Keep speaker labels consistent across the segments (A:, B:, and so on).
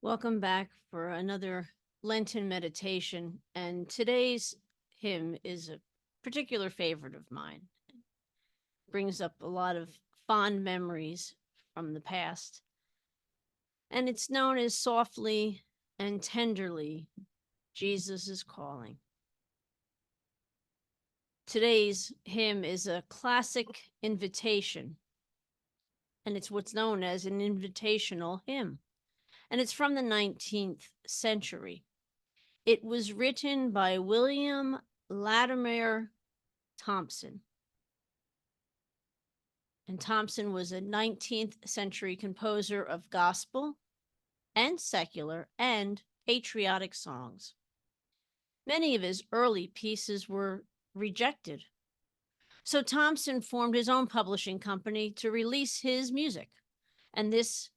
A: Welcome back for another Lenten meditation. And today's hymn is a particular favorite of mine. Brings up a lot of fond memories from the past. And it's known as Softly and Tenderly, Jesus is Calling. Today's hymn is a classic invitation, and it's what's known as an invitational hymn. And it's from the 19th century. It was written by William Latimer Thompson. And Thompson was a 19th century composer of gospel and secular and patriotic songs. Many of his early pieces were rejected. So Thompson formed his own publishing company to release his music. And this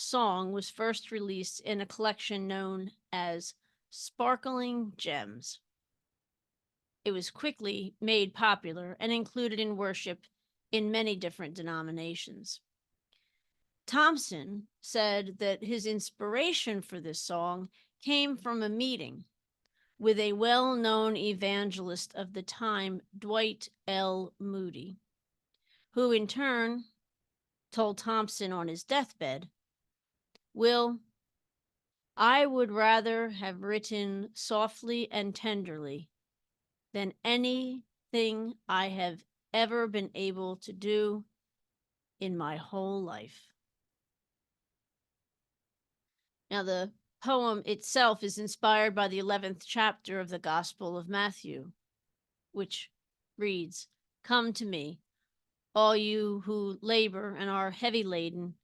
A: song was first released in a collection known as Sparkling Gems. It was quickly made popular and included in worship in many different denominations. Thompson said that his inspiration for this song came from a meeting with a well known evangelist of the time, Dwight L. Moody, who in turn told Thompson on his deathbed, Will, I would rather have written softly and tenderly than anything I have ever been able to do in my whole life. Now, the poem itself is inspired by the 11th chapter of the Gospel of Matthew, which reads, Come to me, all you who labor and are heavy laden,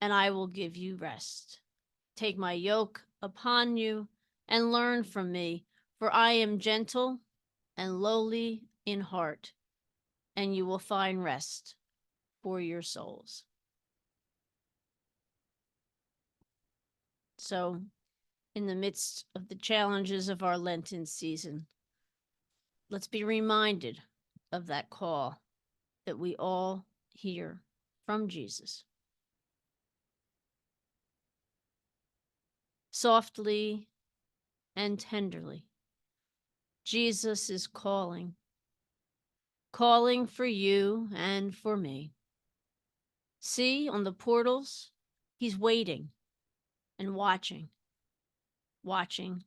A: and I will give you rest. Take my yoke upon you and learn from me, for I am gentle and lowly in heart, and you will find rest for your souls. So, in the midst of the challenges of our Lenten season, let's be reminded of that call that we all hear from Jesus. Softly and tenderly, Jesus is calling, calling for you and for me. See, on the portals, he's waiting and watching, watching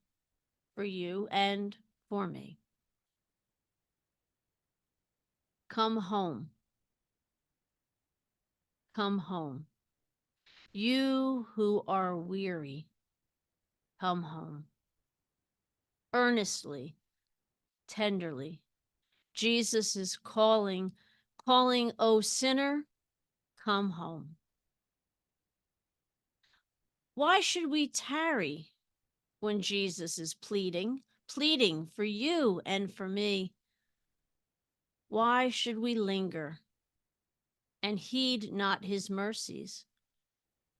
A: for you and for me. Come home. Come home. You who are weary, come home. Earnestly, tenderly, Jesus is calling, calling, O sinner, come home. Why should we tarry when Jesus is pleading, pleading for you and for me? Why should we linger and heed not his mercies,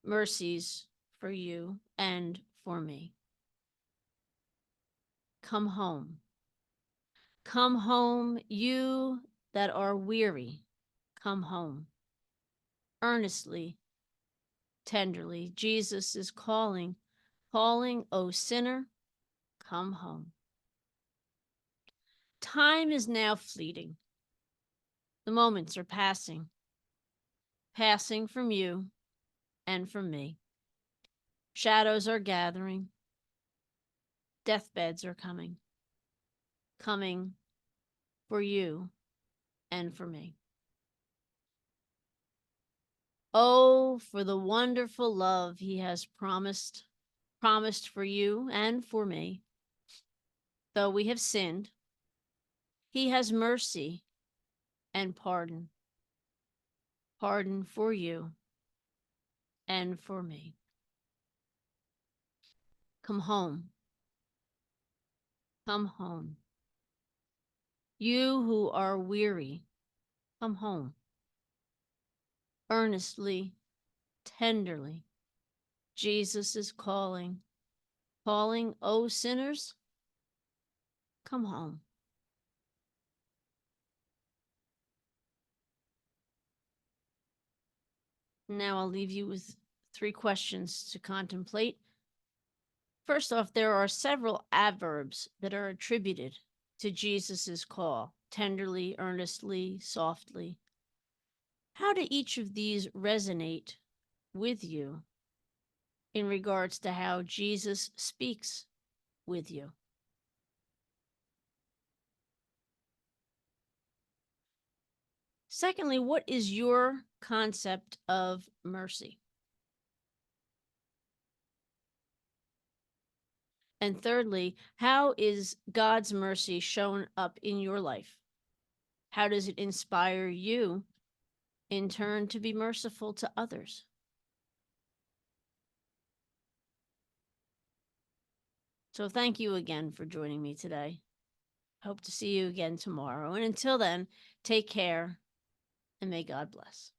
A: mercies for you and for me? Come home. Come home, you that are weary. Come home. Earnestly, tenderly, Jesus is calling, calling, O sinner, come home. Time is now fleeting. The moments are passing, passing from you and from me. Shadows are gathering. Deathbeds are coming, coming for you and for me. Oh, for the wonderful love he has promised for you and for me. Though we have sinned, he has mercy and pardon, pardon for you and for me. Come home. Come home. You who are weary, come home. Earnestly, tenderly, Jesus is calling, calling, O sinners, come home. Now I'll leave you with 3 questions to contemplate. First off, there are several adverbs that are attributed to Jesus's call: tenderly, earnestly, softly. How do each of these resonate with you in regards to how Jesus speaks with you? Secondly, what is your concept of mercy? And thirdly, how is God's mercy shown up in your life? How does it inspire you in turn to be merciful to others? So thank you again for joining me today. Hope to see you again tomorrow. And until then, take care and may God bless.